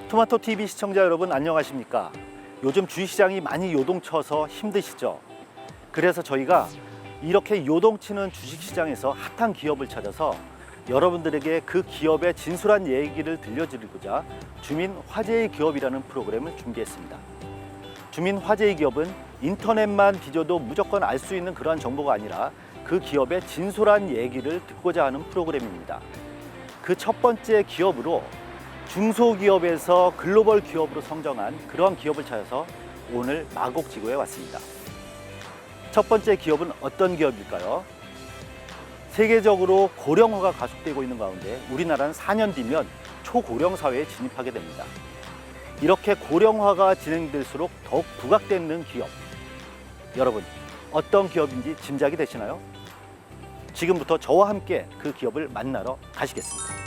토마토 TV 시청자 여러분 안녕하십니까? 요즘 주식시장이 많이 요동쳐서 힘드시죠? 그래서 저희가 이렇게 요동치는 주식시장에서 핫한 기업을 찾아서 여러분들에게 그 기업의 진솔한 얘기를 들려드리고자 주민 화제의 기업이라는 프로그램을 준비했습니다. 주민 화제의 기업은 인터넷만 뒤져도 무조건 알 수 있는 그러한 정보가 아니라 그 기업의 진솔한 얘기를 듣고자 하는 프로그램입니다. 그 첫 번째 기업으로 중소기업에서 글로벌 기업으로 성장한 그러한 기업을 찾아서 오늘 마곡지구에 왔습니다. 첫 번째 기업은 어떤 기업일까요? 세계적으로 고령화가 가속되고 있는 가운데 우리나라는 4년 뒤면 초고령 사회에 진입하게 됩니다. 이렇게 고령화가 진행될수록 더욱 부각되는 기업. 여러분, 어떤 기업인지 짐작이 되시나요? 지금부터 저와 함께 그 기업을 만나러 가시겠습니다.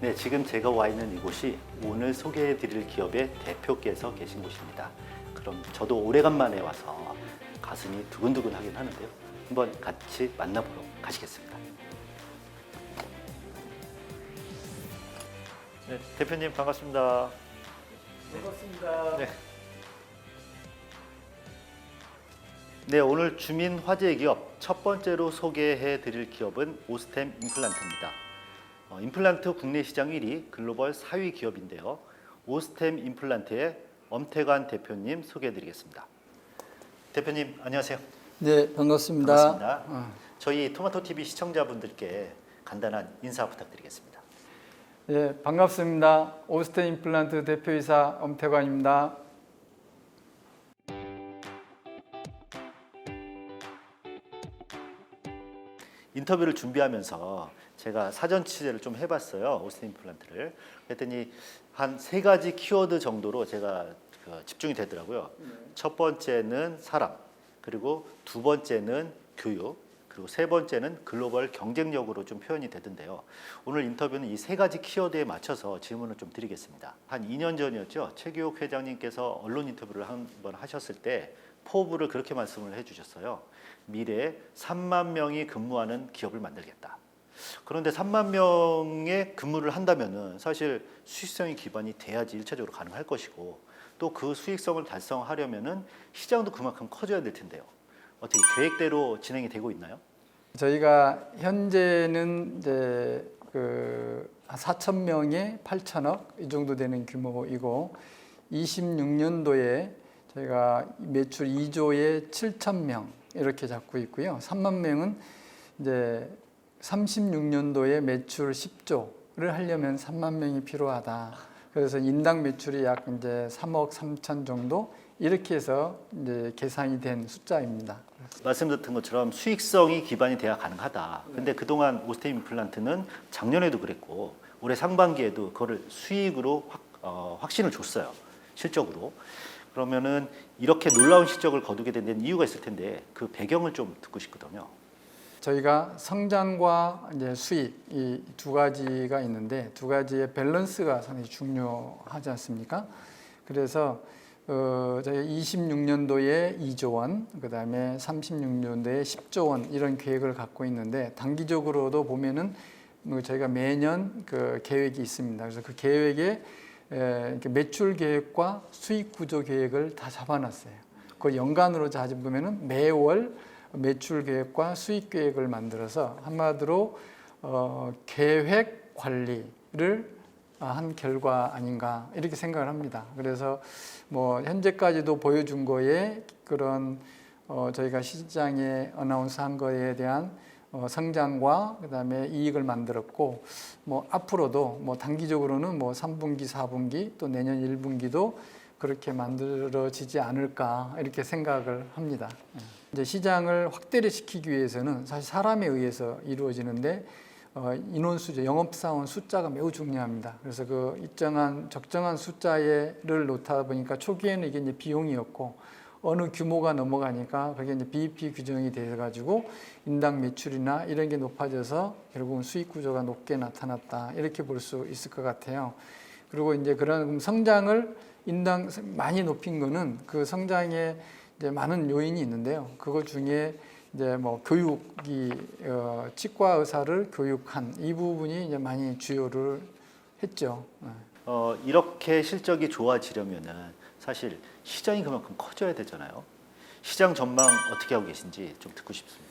네, 지금 제가 와 있는 이곳이 오늘 소개해 드릴 기업의 대표께서 계신 곳입니다. 그럼 저도 오래간만에 와서 가슴이 두근두근 하긴 하는데요. 한번 같이 만나보러 가시겠습니다. 네, 대표님 반갑습니다. 반갑습니다. 네. 네, 오늘 주민 화제 기업 첫 번째로 소개해 드릴 기업은 오스템 임플란트입니다. 임플란트 국내 시장 1위, 글로벌 4위 기업인데요. 오스템 임플란트의 엄태관 대표님 소개해 드리겠습니다. 대표님 안녕하세요. 네, 반갑습니다. 반갑습니다. 저희 토마토 TV 시청자분들께 간단한 인사 부탁드리겠습니다. 네, 반갑습니다. 오스템 임플란트 대표이사 엄태관입니다. 인터뷰를 준비하면서 제가 사전 취재를 좀 해봤어요. 오스템 임플란트를. 그랬더니 한 3가지 키워드 정도로 제가 집중이 되더라고요. 첫 번째는 사람, 그리고 두 번째는 교육, 그리고 세 번째는 글로벌 경쟁력으로 좀 표현이 되던데요. 오늘 인터뷰는 이 3가지 키워드에 맞춰서 질문을 좀 드리겠습니다. 한 2년 전이었죠. 최규옥 회장님께서 언론 인터뷰를 한번 하셨을 때 포부를 그렇게 말씀을 해주셨어요. 미래에 3만 명이 근무하는 기업을 만들겠다. 그런데 3만 명의 근무를 한다면은 사실 수익성이 기반이 돼야지 일차적으로 가능할 것이고 또 그 수익성을 달성하려면은 시장도 그만큼 커져야 될 텐데요. 어떻게 계획대로 진행이 되고 있나요? 저희가 현재는 이제 한 4천 명에 8천억 이 정도 되는 규모이고 26년도에 저희가 매출 2조에 7천 명 이렇게 잡고 있고요. 3만 명은 이제 36년도에 매출 10조를 하려면 3만 명이 필요하다. 그래서 인당 매출이 약 이제 3억 3천 정도 이렇게 해서 이제 계산이 된 숫자입니다. 말씀드린 것처럼 수익성이 기반이 돼야 가능하다. 근데 그동안 오스템 임플란트는 작년에도 그랬고 올해 상반기에도 그거를 수익으로 확신을 줬어요. 실적으로. 그러면은 이렇게 놀라운 실적을 거두게 된 데는 이유가 있을 텐데 그 배경을 좀 듣고 싶거든요. 저희가 성장과 이제 수익 이 두 가지가 있는데 두 가지의 밸런스가 상당히 중요하지 않습니까? 그래서 저희 26년도에 2조 원, 그다음에 36년도에 10조 원 이런 계획을 갖고 있는데 단기적으로도 보면은 저희가 매년 그 계획이 있습니다. 그래서 그 계획에 매출 계획과 수익 구조 계획을 다 잡아놨어요. 그걸 연간으로 잡으면은 매월 매출 계획과 수익 계획을 만들어서 한마디로 계획 관리를 한 결과 아닌가 이렇게 생각을 합니다. 그래서 뭐 현재까지도 보여준 거에 그런 저희가 시장에 어나운스한 거에 대한 성장과 그다음에 이익을 만들었고 뭐 앞으로도 뭐 단기적으로는 뭐 3분기, 4분기 또 내년 1분기도 그렇게 만들어지지 않을까 이렇게 생각을 합니다. 이제 시장을 확대를 시키기 위해서는 사실 사람에 의해서 이루어지는데 인원 숫자, 영업사원 숫자가 매우 중요합니다. 그래서 그 일정한 적정한 숫자를 놓다 보니까 초기에는 이게 이제 비용이었고 어느 규모가 넘어가니까 그게 이제 BEP 규정이 돼가지고 인당 매출이나 이런 게 높아져서 결국은 수익 구조가 높게 나타났다 이렇게 볼 수 있을 것 같아요. 그리고 이제 그런 성장을 인당 많이 높인 거는 그 성장에 이제 많은 요인이 있는데요. 그것 중에 이제 뭐 교육이 치과 의사를 교육한 이 부분이 이제 많이 주요를 했죠. 이렇게 실적이 좋아지려면은 사실 시장이 그만큼 커져야 되잖아요. 시장 전망 어떻게 하고 계신지 좀 듣고 싶습니다.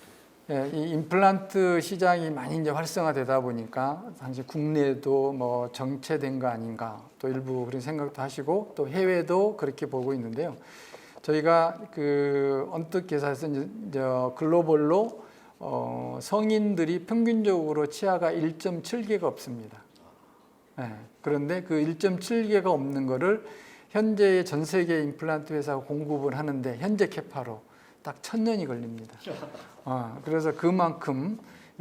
예, 이 임플란트 시장이 많이 이제 활성화되다 보니까 당시 국내도 뭐 정체된 거 아닌가 또 일부 그런 생각도 하시고 또 해외도 그렇게 보고 있는데요. 저희가 그 언뜻 계산해서 이제 글로벌로 성인들이 평균적으로 치아가 1.7개가 없습니다. 예, 그런데 그 1.7개가 없는 거를 현재 전 세계 임플란트 회사가 공급을 하는데 현재 캐파로 딱 1000년이 걸립니다. 그래서 그만큼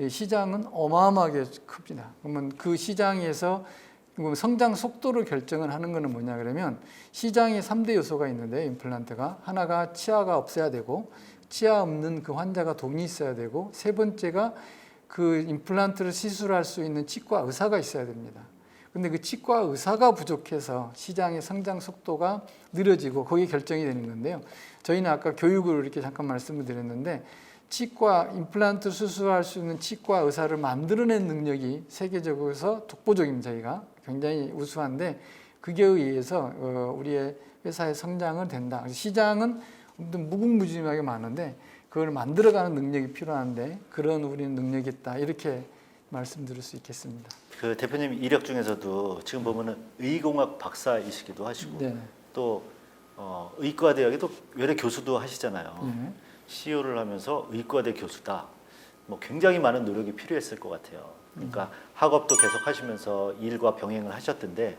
시장은 어마어마하게 큽니다. 그러면 그 시장에서 성장 속도를 결정을 하는 것은 뭐냐 그러면 시장에 3대 요소가 있는데 임플란트가 하나가 치아가 없어야 되고 치아 없는 그 환자가 돈이 있어야 되고 세 번째가 그 임플란트를 시술할 수 있는 치과 의사가 있어야 됩니다. 근데 그 치과 의사가 부족해서 시장의 성장 속도가 느려지고 거기에 결정이 되는 건데요. 저희는 아까 교육을 이렇게 잠깐 말씀을 드렸는데 치과 임플란트 수술할 수 있는 치과 의사를 만들어낸 능력이 세계적으로서 독보적입니다. 저희가 굉장히 우수한데 그게 의해서 우리의 회사의 성장은 된다. 시장은 무궁무진하게 많은데 그걸 만들어가는 능력이 필요한데 그런 우리는 능력이 있다. 이렇게 말씀드릴 수 있겠습니다. 그 대표님 이력 중에서도 지금 보면은 의공학 박사이시기도 하시고 네. 또 의과대학에도 외래 교수도 하시잖아요. 네. CEO를 하면서 의과대 교수다. 뭐 굉장히 많은 노력이 필요했을 것 같아요. 그러니까 학업도 계속 하시면서 일과 병행을 하셨던데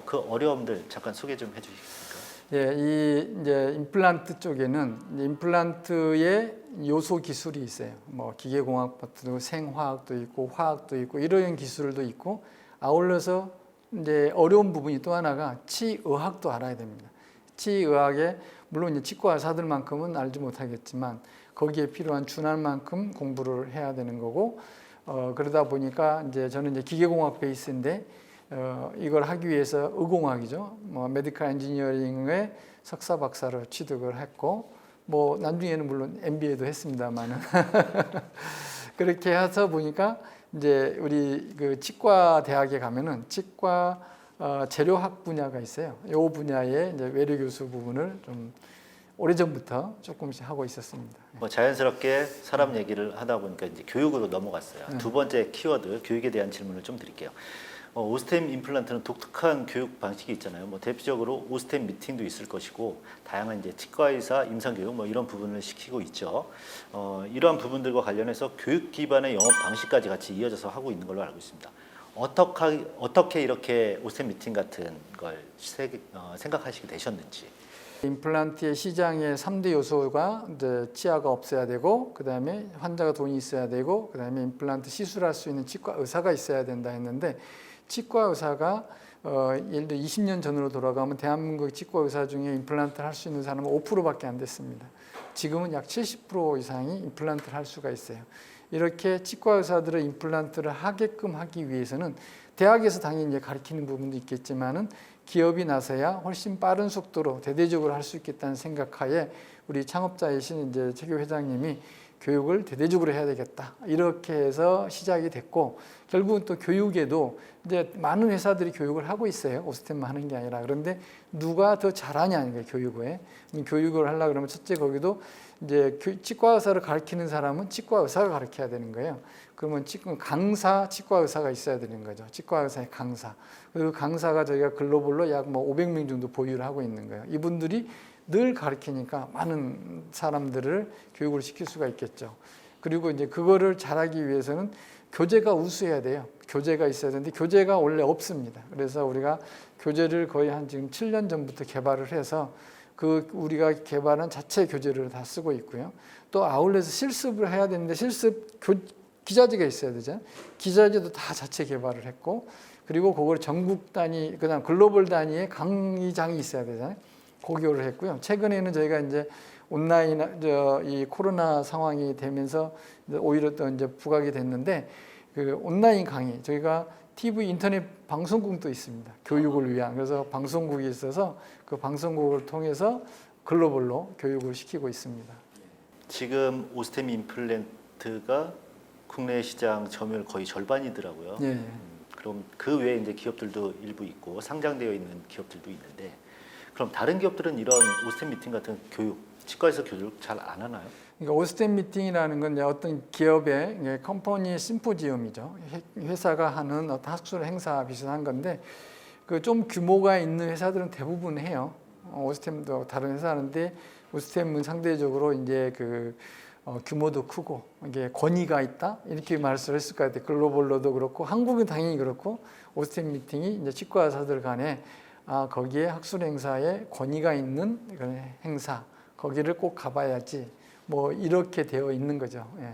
그 어려움들 잠깐 소개 좀 해주시겠습니까? 예, 이 이제 임플란트 쪽에는 임플란트의 요소 기술이 있어요. 뭐 기계공학도 생화학도 있고 화학도 있고 이런 기술도 있고 아울러서 이제 어려운 부분이 또 하나가 치의학도 알아야 됩니다. 치의학에 물론 이제 치과 의사들만큼은 알지 못하겠지만 거기에 필요한 준할 만큼 공부를 해야 되는 거고 그러다 보니까 이제 저는 이제 기계공학 베이스인데 이걸 하기 위해서 의공학이죠. 뭐 메디컬 엔지니어링의 석사 박사를 취득을 했고 뭐 나중에는 물론 MBA도 했습니다만은 그렇게 해서 보니까 이제 우리 그 치과 대학에 가면은 치과 재료학 분야가 있어요. 이 분야의 이제 외래 교수 부분을 좀 오래전부터 조금씩 하고 있었습니다. 뭐 자연스럽게 사람 얘기를 하다 보니까 이제 교육으로 넘어갔어요. 두 번째 키워드 교육에 대한 질문을 좀 드릴게요. 오스템 임플란트는 독특한 교육 방식이 있잖아요. 뭐 대표적으로 오스템 미팅도 있을 것이고 다양한 이제 치과의사 임상 교육 뭐 이런 부분을 시키고 있죠. 이러한 부분들과 관련해서 교육 기반의 영업 방식까지 같이 이어져서 하고 있는 걸로 알고 있습니다. 어떻게 이렇게 오스템 미팅 같은 걸 생각하시게 되셨는지. 임플란트의 시장의 3대 요소가 이제 치아가 없어야 되고 그다음에 환자가 돈이 있어야 되고 그다음에 임플란트 시술할 수 있는 치과 의사가 있어야 된다 했는데 치과 의사가 예를 들어 20년 전으로 돌아가면 대한민국 치과 의사 중에 임플란트를 할 수 있는 사람은 5%밖에 안 됐습니다. 지금은 약 70% 이상이 임플란트를 할 수가 있어요. 이렇게 치과 의사들을 임플란트를 하게끔 하기 위해서는 대학에서 당연히 이제 가르치는 부분도 있겠지만은 기업이 나서야 훨씬 빠른 속도로 대대적으로 할 수 있겠다는 생각하에 우리 창업자이신 이제 최교 회장님이 교육을 대대적으로 해야 되겠다 이렇게 해서 시작이 됐고 결국은 또 교육에도 이제 많은 회사들이 교육을 하고 있어요. 오스템만 하는 게 아니라. 그런데 누가 더 잘하냐는 거예요. 교육을 하려고 그러면 첫째 거기도 이제 치과 의사를 가르치는 사람은 치과 의사가 가르쳐야 되는 거예요. 그러면 강사 치과 의사가 있어야 되는 거죠. 치과 의사의 강사. 그리고 강사가 저희가 글로벌로 약 뭐 500명 정도 보유를 하고 있는 거예요. 이분들이 늘 가르치니까 많은 사람들을 교육을 시킬 수가 있겠죠. 그리고 이제 그거를 잘하기 위해서는 교재가 우수해야 돼요. 교재가 있어야 되는데 교재가 원래 없습니다. 그래서 우리가 교재를 거의 한 지금 7년 전부터 개발을 해서 그 우리가 개발한 자체 교재를 다 쓰고 있고요. 또 아울렛에서 실습을 해야 되는데 기자재가 있어야 되잖아요. 기자재도 다 자체 개발을 했고 그리고 그걸 전국 단위 그다음 글로벌 단위의 강의장이 있어야 되잖아요. 고교를 했고요. 최근에는 저희가 이제 온라인 이 코로나 상황이 되면서 오히려 또 이제 부각이 됐는데 그 온라인 강의 저희가 TV 인터넷 방송국도 있습니다. 교육을 위한. 그래서 방송국이 있어서 그 방송국을 통해서 글로벌로 교육을 시키고 있습니다. 지금 오스템 임플란트가 국내 시장 점유율 거의 절반이더라고요. 예. 그럼 그 외에 이제 기업들도 일부 있고 상장되어 있는 기업들도 있는데, 그럼 다른 기업들은 이런 오스템 미팅 같은 교육, 치과에서 교육 잘 안 하나요? 그러니까 오스템 미팅이라는 건 이제 어떤 기업의 이제 컴퍼니 심포지엄이죠. 회사가 하는 어떤 학술 행사 비슷한 건데, 그 좀 규모가 있는 회사들은 대부분 해요. 오스템도 다른 회사 하는데, 오스템은 상대적으로 이제 규모도 크고 이게 권위가 있다 이렇게 말씀했을 것 같아요. 글로벌로도 그렇고 한국은 당연히 그렇고, 오스템 미팅이 이제 치과 의사들 간에 거기에 학술 행사에 권위가 있는 그런 행사, 거기를 꼭 가봐야지 뭐 이렇게 되어 있는 거죠. 예.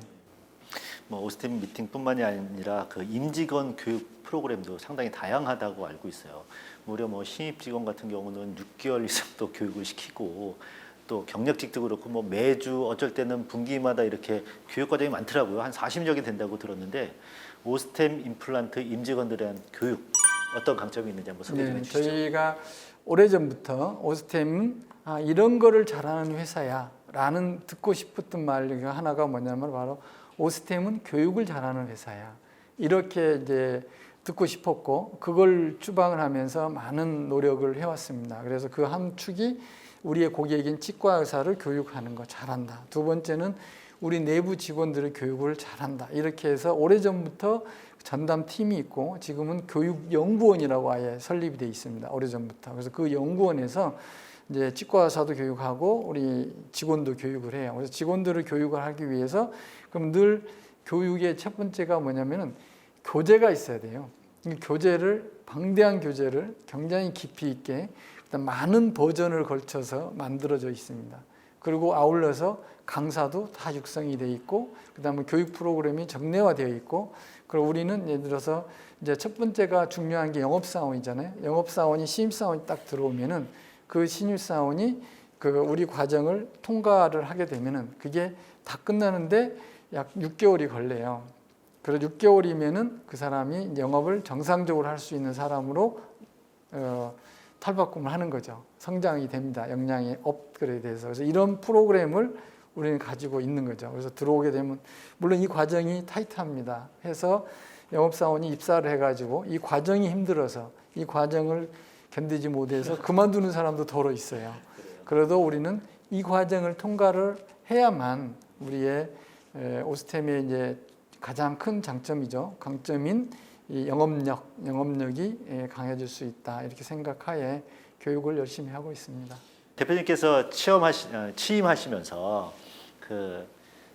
뭐 오스템 미팅뿐만이 아니라 그 임직원 교육 프로그램도 상당히 다양하다고 알고 있어요. 무려 뭐 신입 직원 같은 경우는 6개월 이상도 교육을 시키고, 또 경력직도 그렇고 뭐 매주 어쩔 때는 분기마다 이렇게 교육 과정이 많더라고요. 한 40여개 된다고 들었는데, 오스템 임플란트 임직원들에 대한 교육 어떤 강점이 있는지 한번 소개 좀 해주시죠. 저희가 오래전부터 오스템은 이런 거를 잘하는 회사야 라는 듣고 싶었던 말 하나가 뭐냐면 바로 오스템은 교육을 잘하는 회사야, 이렇게 이제 듣고 싶었고, 그걸 주방을 하면서 많은 노력을 해왔습니다. 그래서 그 한 축이 우리의 고객인 치과 의사를 교육하는 거 잘한다. 두 번째는 우리 내부 직원들의 교육을 잘한다. 이렇게 해서 오래전부터 전담 팀이 있고, 지금은 교육연구원이라고 아예 설립이 되어 있습니다. 오래전부터. 그래서 그 연구원에서 이제 치과 의사도 교육하고 우리 직원도 교육을 해요. 그래서 직원들을 교육을 하기 위해서 그럼 늘 교육의 첫 번째가 뭐냐면은 교재가 있어야 돼요. 이 교재를, 방대한 교재를 굉장히 깊이 있게 많은 버전을 걸쳐서 만들어져 있습니다. 그리고 아울러서 강사도 다 육성이 돼 있고, 그다음에 교육 프로그램이 정례화되어 있고, 그리고 우리는 예를 들어서 이제 첫 번째가 중요한 게 영업사원이잖아요. 영업사원이 신입사원이 딱 들어오면은 그 신입사원이 우리 과정을 통과를 하게 되면은 그게 다 끝나는데 약 6개월이 걸려요. 그래서 6개월이면은 그 사람이 영업을 정상적으로 할 수 있는 사람으로 탈바꿈을 하는 거죠. 성장이 됩니다. 역량이 업그레이드돼서. 그래서 이런 프로그램을 우리는 가지고 있는 거죠. 그래서 들어오게 되면 물론 이 과정이 타이트합니다. 해서 영업사원이 입사를 해가지고 이 과정이 힘들어서 이 과정을 견디지 못해서 그만두는 사람도 더러 있어요. 그래도 우리는 이 과정을 통과를 해야만 우리의 오스템의 이제 가장 큰 장점이죠. 강점인 이 영업력이 강해질 수 있다. 이렇게 생각하에 교육을 열심히 하고 있습니다. 대표님께서 취임하시면서 그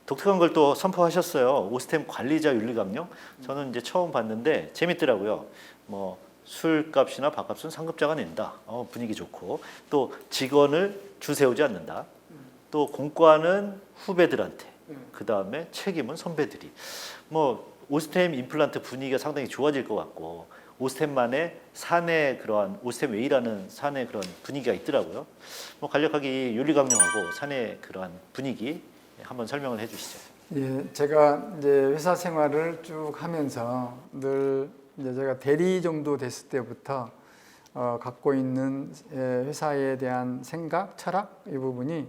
독특한 걸 또 선포하셨어요. 오스템 관리자 윤리 강령. 저는 이제 처음 봤는데 재밌더라고요. 뭐 술값이나 밥값은 상급자가 낸다. 분위기 좋고, 또 직원을 줄 세우지 않는다. 또 공과는 후배들한테, 그 다음에 책임은 선배들이. 뭐 오스템 임플란트 분위기가 상당히 좋아질 것 같고, 오스템만의 사내 그러한 오스템 웨이라는 사내 그런 분위기가 있더라고요. 뭐 간략하게 이 윤리강령하고 사내 그러한 분위기 한번 설명을 해주시죠. 예, 제가 이제 회사 생활을 쭉 하면서 늘 이제 제가 대리 정도 됐을 때부터 갖고 있는 회사에 대한 생각, 철학 이 부분이,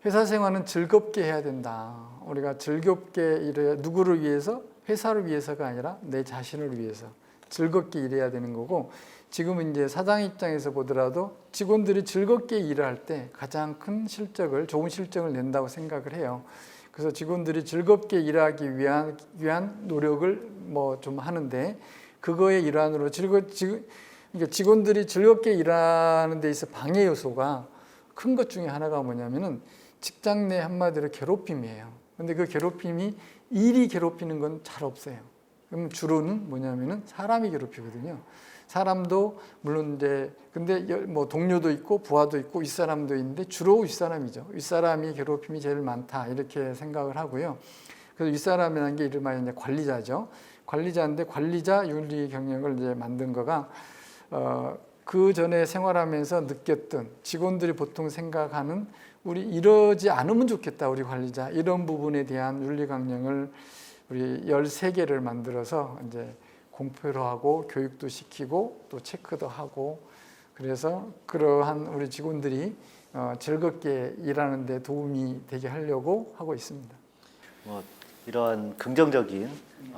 회사 생활은 즐겁게 해야 된다. 우리가 즐겁게 일해야, 누구를 위해서? 회사를 위해서가 아니라 내 자신을 위해서 즐겁게 일해야 되는 거고, 지금은 이제 사장 입장에서 보더라도 직원들이 즐겁게 일을 할 때 가장 큰 실적을, 좋은 실적을 낸다고 생각을 해요. 그래서 직원들이 즐겁게 일하기 위한 노력을 뭐 좀 하는데, 그거의 일환으로 그러니까 직원들이 즐겁게 일하는 데 있어 방해 요소가 큰 것 중에 하나가 뭐냐면은 직장 내 한마디로 괴롭힘이에요. 근데 그 괴롭힘이 일이 괴롭히는 건 잘 없어요. 그럼 주로는 뭐냐면은 사람이 괴롭히거든요. 사람도 물론 이제 근데 뭐 동료도 있고 부하도 있고 윗사람도 있는데 주로 윗사람이죠. 윗사람이 괴롭힘이 제일 많다 이렇게 생각을 하고요. 그래서 윗사람이라는 게 이른바 이제 관리자죠. 관리자인데 관리자 윤리 경영을 이제 만든 거가 그 전에 생활하면서 느꼈던 직원들이 보통 생각하는 우리 이러지 않으면 좋겠다 우리 관리자 이런 부분에 대한 윤리 강령을 우리 13개를 만들어서 이제 공표로 하고 교육도 시키고 또 체크도 하고, 그래서 그러한 우리 직원들이 즐겁게 일하는 데 도움이 되게 하려고 하고 있습니다. 뭐 이런 긍정적인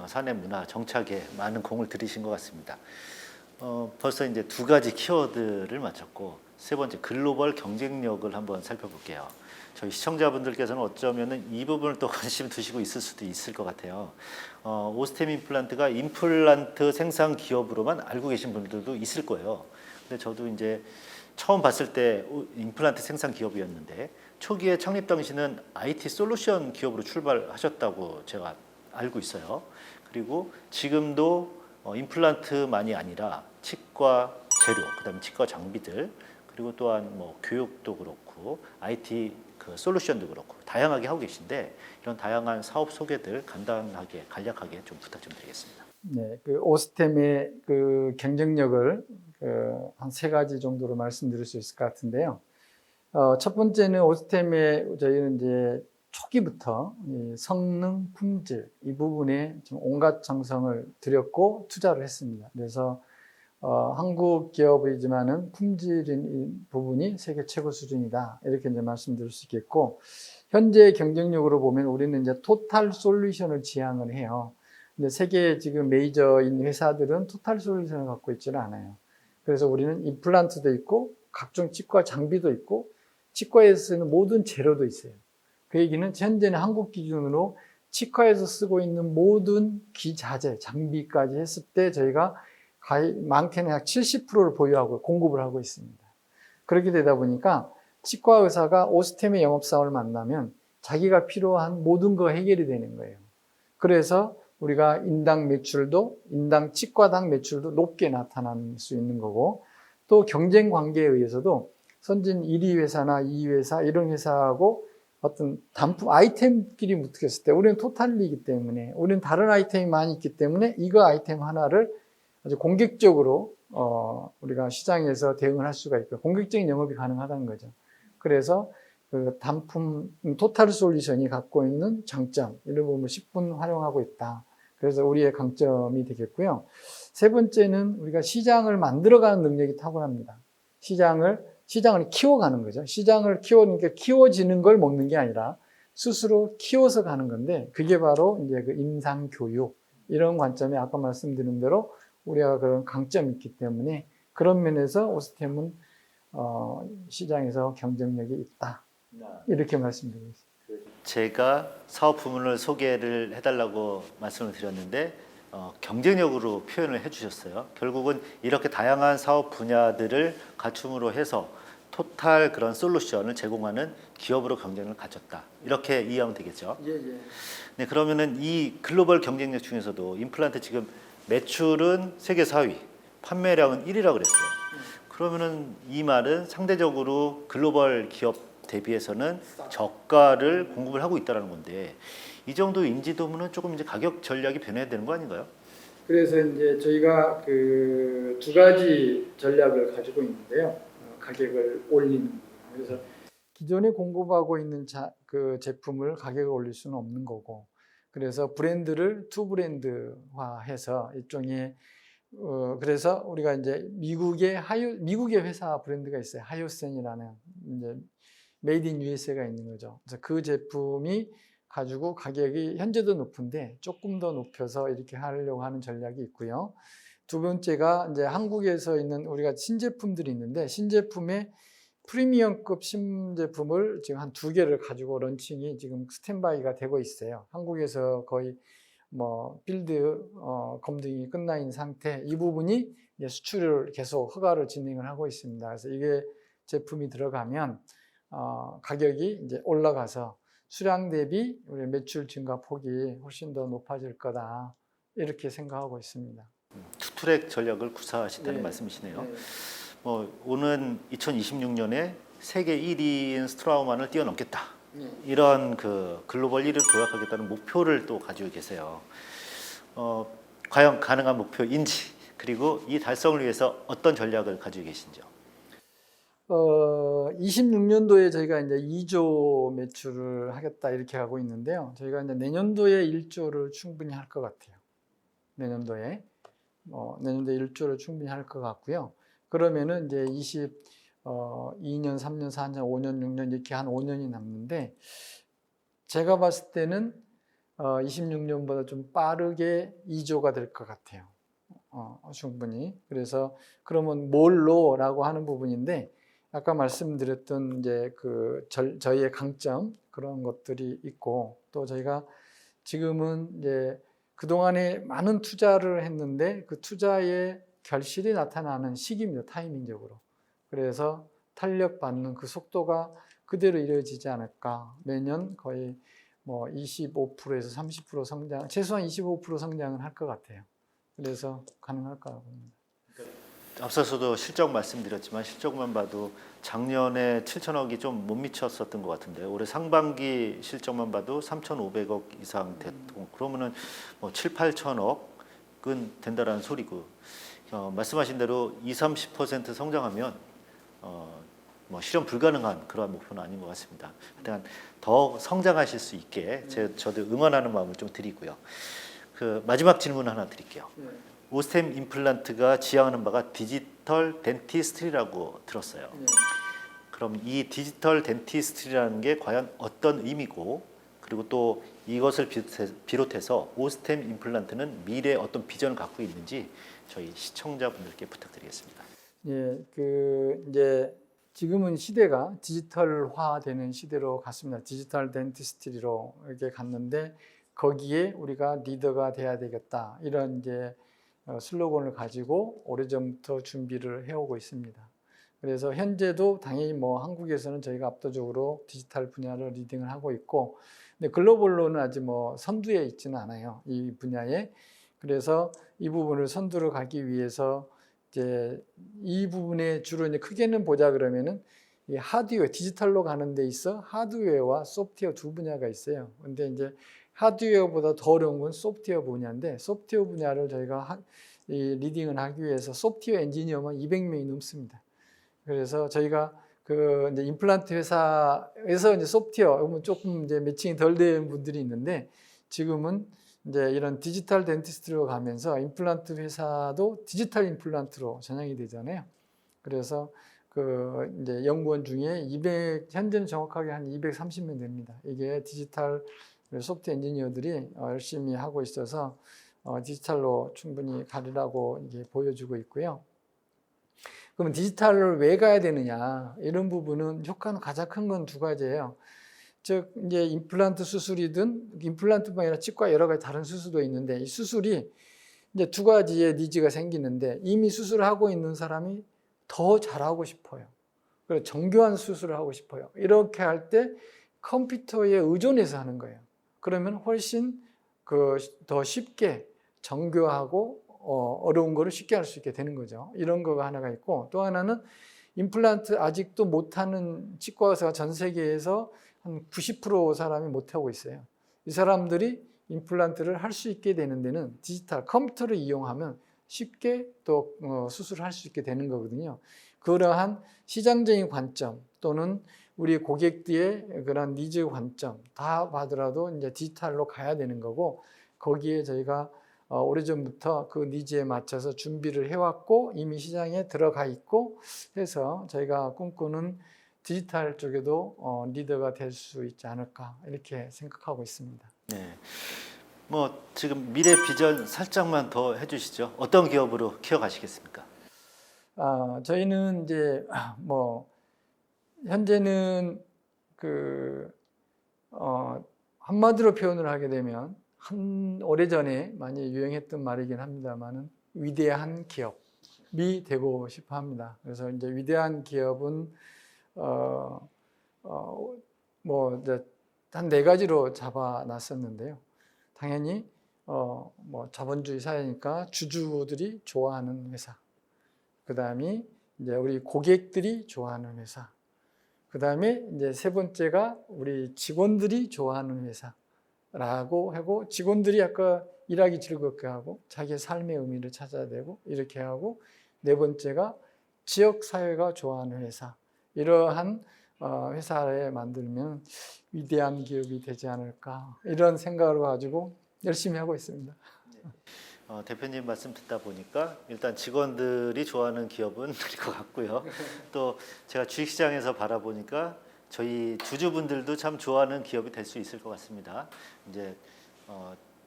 사내 문화 정착에 많은 공을 들이신 것 같습니다. 벌써 이제 두 가지 키워드를 마쳤고 세 번째 글로벌 경쟁력을 한번 살펴볼게요. 저희 시청자분들께서는 어쩌면은 이 부분을 또 관심 두시고 있을 수도 있을 것 같아요. 오스템 임플란트가 임플란트 생산 기업으로만 알고 계신 분들도 있을 거예요. 근데 저도 이제 처음 봤을 때 임플란트 생산 기업이었는데 초기에 창립 당시는 IT 솔루션 기업으로 출발하셨다고 제가 알고 있어요. 그리고 지금도 임플란트만이 아니라 치과 재료, 그다음에 치과 장비들, 그리고 또한 뭐 교육도 그렇고 IT 그 솔루션도 그렇고 다양하게 하고 계신데 이런 다양한 사업 소개들 간단하게 간략하게 좀 부탁 좀 드리겠습니다. 네, 그 오스템의 그 경쟁력을 한 세 가지 정도로 말씀드릴 수 있을 것 같은데요. 첫 번째는 오스템의 저희는 이제 초기부터 이 성능, 품질 이 부분에 좀 온갖 정성을 들였고 투자를 했습니다. 그래서 한국 기업이지만은 품질인 부분이 세계 최고 수준이다 이렇게 이제 말씀드릴 수 있겠고 현재 경쟁력으로 보면 우리는 이제 토탈 솔루션을 지향을 해요. 근데 세계 지금 메이저인 회사들은 토탈 솔루션을 갖고 있지는 않아요. 그래서 우리는 임플란트도 있고 각종 치과 장비도 있고 치과에서 쓰는 모든 재료도 있어요. 그 얘기는 현재는 한국 기준으로 치과에서 쓰고 있는 모든 기자재, 장비까지 했을 때 저희가 많게는 약 70%를 보유하고 공급을 하고 있습니다. 그렇게 되다 보니까 치과 의사가 오스템의 영업사원을 만나면 자기가 필요한 모든 거 해결이 되는 거예요. 그래서 우리가 인당 매출도, 인당 치과당 매출도 높게 나타날 수 있는 거고 또 경쟁 관계에 의해서도 선진 1위 회사나 2위 회사 이런 회사하고 어떤 단품 아이템끼리 붙었을 때 우리는 토탈이기 때문에 우리는 다른 아이템이 많이 있기 때문에 이거 아이템 하나를 아주 공격적으로 우리가 시장에서 대응을 할 수가 있고 공격적인 영업이 가능하다는 거죠. 그래서 그 단품 토탈 솔루션이 갖고 있는 장점 이런 부분을 10분 활용하고 있다. 그래서 우리의 강점이 되겠고요. 세 번째는 우리가 시장을 만들어가는 능력이 탁월합니다. 시장을 키워가는 거죠. 시장을 키우니까 키워지는 걸 먹는 게 아니라 스스로 키워서 가는 건데 그게 바로 이제 그 임상 교육 이런 관점에 아까 말씀드린 대로 우리가 그런 강점이 있기 때문에 그런 면에서 오스템은 시장에서 경쟁력이 있다. 이렇게 말씀드리겠습니다. 제가 사업 부문을 소개를 해달라고 말씀을 드렸는데 경쟁력으로 표현을 해주셨어요. 결국은 이렇게 다양한 사업 분야들을 갖춤으로 해서 토탈 그런 솔루션을 제공하는 기업으로 경쟁을 가졌다. 이렇게 이해하면 되겠죠. 예. 네, 그러면은 이 글로벌 경쟁력 중에서도 임플란트 지금 매출은 세계 4위, 판매량은 1위라고 그랬어요. 그러면은 이 말은 상대적으로 글로벌 기업 대비해서는 저가를 공급을 하고 있다는 건데 이 정도 인지도면은 조금 이제 가격 전략이 변해야 되는 거 아닌가요? 그래서 이제 저희가 그 두 가지 전략을 가지고 있는데요. 가격을 올리는. 그래서 기존에 공급하고 있는 그 제품을 가격을 올릴 수는 없는 거고. 그래서 브랜드를 투 브랜드화해서 일종의 그래서 우리가 이제 미국의 회사 브랜드가 있어요. 하요센이라는 이제 메이드 인 USA가 있는 거죠. 그래서 그 제품이 가지고 가격이 현재도 높은데 조금 더 높여서 이렇게 하려고 하는 전략이 있고요. 두 번째가 이제 한국에서 있는 우리가 신제품들이 있는데 신제품의 프리미엄급 신제품을 지금 한 2개를 가지고 런칭이 지금 스탠바이가 되고 있어요. 한국에서 거의 뭐 필드 검증이 끝나 있는 상태. 이 부분이 이제 수출을 계속 허가를 진행을 하고 있습니다. 그래서 이게 제품이 들어가면 가격이 이제 올라가서 수량 대비 우리 매출 증가 폭이 훨씬 더 높아질 거다 이렇게 생각하고 있습니다. 투트랙 전략을 구사하신다는 말씀이시네요. 오는 2026년에 세계 1위인 스트라우만을 뛰어넘겠다. 이런 그 글로벌 1위를 도약하겠다는 목표를 또 가지고 계세요. 과연 가능한 목표인지 그리고 이 달성을 위해서 어떤 전략을 가지고 계신지요? 26년도에 저희가 이제 2조 매출을 하겠다 이렇게 하고 있는데요. 저희가 이제 내년도에 1조를 충분히 할 것 같아요. 내년도에 1조를 충분히 할 것 같고요. 그러면은 이제 2년, 3년, 4년, 5년, 6년 이렇게 한 5년이 남는데 제가 봤을 때는 26년보다 좀 빠르게 2조가 될 것 같아요. 충분히. 그래서 그러면 뭘로라고 하는 부분인데 아까 말씀드렸던 이제 저희의 강점 그런 것들이 있고 또 저희가 지금은 이제 그동안에 많은 투자를 했는데 그 투자의 결실이 나타나는 시기입니다. 타이밍적으로. 그래서 탄력받는 그 속도가 그대로 이루어지지 않을까. 매년 거의 뭐 25%에서 30% 성장, 최소한 25% 성장은 할 것 같아요. 그래서 가능할 거라고 봅니다. 앞서서도 실적 말씀드렸지만 실적만 봐도 작년에 7천억이 좀 못 미쳤었던 것 같은데 올해 상반기 실적만 봐도 3,500억 이상 됐고 그러면은 뭐 7, 8천억은 된다라는 소리고 말씀하신 대로 20-30% 성장하면 뭐 실현 불가능한 그러한 목표는 아닌 것 같습니다. 하여튼 더 성장하실 수 있게 저도 응원하는 마음을 좀 드리고요. 그 마지막 질문 하나 드릴게요. 오스템 임플란트가 지향하는 바가 디지털 덴티스트리라고 들었어요. 그럼 이 디지털 덴티스트리라는 게 과연 어떤 의미고 그리고 또 이것을 비롯해서 오스템 임플란트는 미래에 어떤 비전을 갖고 있는지 저희 시청자분들께 부탁드리겠습니다. 예, 이제 지금은 시대가 디지털화되는 시대로 갔습니다. 디지털 덴티스트리로 이렇게 갔는데 거기에 우리가 리더가 돼야 되겠다. 이런 이제 슬로건을 가지고 오래전부터 준비를 해오고 있습니다. 그래서 현재도 당연히 뭐 한국에서는 저희가 압도적으로 디지털 분야를 리딩을 하고 있고, 근데 글로벌로는 아직 뭐 선두에 있지는 않아요. 이 분야에. 그래서 이 부분을 선두로 가기 위해서 이제 이 부분에 주로 이제 크게는 보자 그러면은 이 하드웨어, 디지털로 가는 데 있어 하드웨어와 소프트웨어 두 분야가 있어요. 근데 이제 하드웨어보다 더 어려운 건 소프트웨어 분야인데 소프트웨어 분야를 저희가 리딩을 하기 위해서 소프트웨어 엔지니어만 200명이 넘습니다. 그래서 저희가 이제 임플란트 회사에서 이제 소프트웨어 조금 이제 매칭이 덜 된 분들이 있는데 지금은 이제 이런 디지털 덴티스트로 가면서 임플란트 회사도 디지털 임플란트로 전향이 되잖아요. 그래서 이제 연구원 중에 현재는 정확하게 한 230명 됩니다. 이게 디지털 소프트웨어 엔지니어들이 열심히 하고 있어서 디지털로 충분히 가리라고 이게 보여주고 있고요. 그럼 디지털을 왜 가야 되느냐? 이런 부분은 효과는 가장 큰 건 두 가지예요. 즉 이제 임플란트 수술이든 임플란트뿐만 아니라 치과 여러 가지 다른 수술도 있는데 이 수술이 이제 두 가지의 니즈가 생기는데 이미 수술을 하고 있는 사람이 더 잘하고 싶어요. 그리고 정교한 수술을 하고 싶어요. 이렇게 할 때 컴퓨터에 의존해서 하는 거예요. 그러면 훨씬 더 쉽게 정교하고 어려운 거를 쉽게 할 수 있게 되는 거죠. 이런 거가 하나가 있고 또 하나는 임플란트 아직도 못하는 치과 의사가 전 세계에서 한 90% 사람이 못하고 있어요. 이 사람들이 임플란트를 할 수 있게 되는 데는 디지털 컴퓨터를 이용하면 쉽게 또 수술을 할 수 있게 되는 거거든요. 그러한 시장적인 관점 또는 우리 고객들의 그런 니즈 관점 다 봐더라도 이제 디지털로 가야 되는 거고 거기에 저희가 오래전부터 그 니즈에 맞춰서 준비를 해왔고 이미 시장에 들어가 있고 해서 저희가 꿈꾸는 디지털 쪽에도 리더가 될 수 있지 않을까 이렇게 생각하고 있습니다. 네. 뭐 지금 미래 비전 살짝만 더 해주시죠. 어떤 기업으로 키워가시겠습니까? 저희는 이제 뭐 현재는 한마디로 표현을 하게 되면 오래전에 많이 유행했던 말이긴 합니다만은 위대한 기업이 되고 싶어 합니다. 그래서 이제 위대한 기업은 뭐 이제 한 4가지로 잡아놨었는데요. 당연히 뭐 자본주의 사회니까 주주들이 좋아하는 회사. 그다음이 이제 우리 고객들이 좋아하는 회사. 그다음에 이제 세 번째가 우리 직원들이 좋아하는 회사라고 하고 직원들이 아까 일하기 즐겁게 하고 자기의 삶의 의미를 찾아야 되고 이렇게 하고 네 번째가 지역 사회가 좋아하는 회사. 이러한 회사에 만들면 위대한 기업이 되지 않을까 이런 생각을 가지고 열심히 하고 있습니다. 대표님 말씀 듣다 보니까 일단 직원들이 좋아하는 기업은 아닐 것 같고요. 또 제가 주식시장에서 바라보니까 저희 주주분들도 참 좋아하는 기업이 될 수 있을 것 같습니다. 이제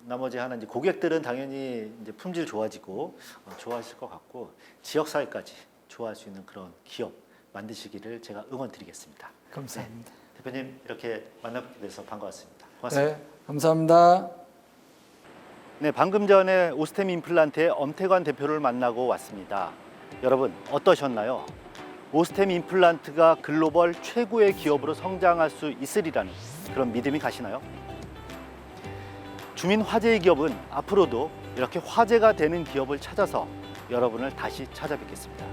나머지 하나 이제 고객들은 당연히 이제 품질 좋아지고 좋아하실 것 같고 지역 사회까지 좋아할 수 있는 그런 기업 만드시기를 제가 응원드리겠습니다. 감사합니다. 네, 대표님 이렇게 만나뵙게 돼서 반가웠습니다. 고맙습니다. 네, 감사합니다. 네, 방금 전에 오스템 임플란트의 엄태관 대표를 만나고 왔습니다. 여러분 어떠셨나요? 오스템 임플란트가 글로벌 최고의 기업으로 성장할 수 있으리라는 그런 믿음이 가시나요? 주민 화제의 기업은 앞으로도 이렇게 화제가 되는 기업을 찾아서 여러분을 다시 찾아뵙겠습니다.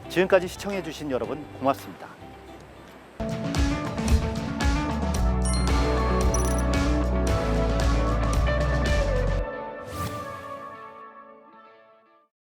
지금까지 시청해 주신 여러분 고맙습니다.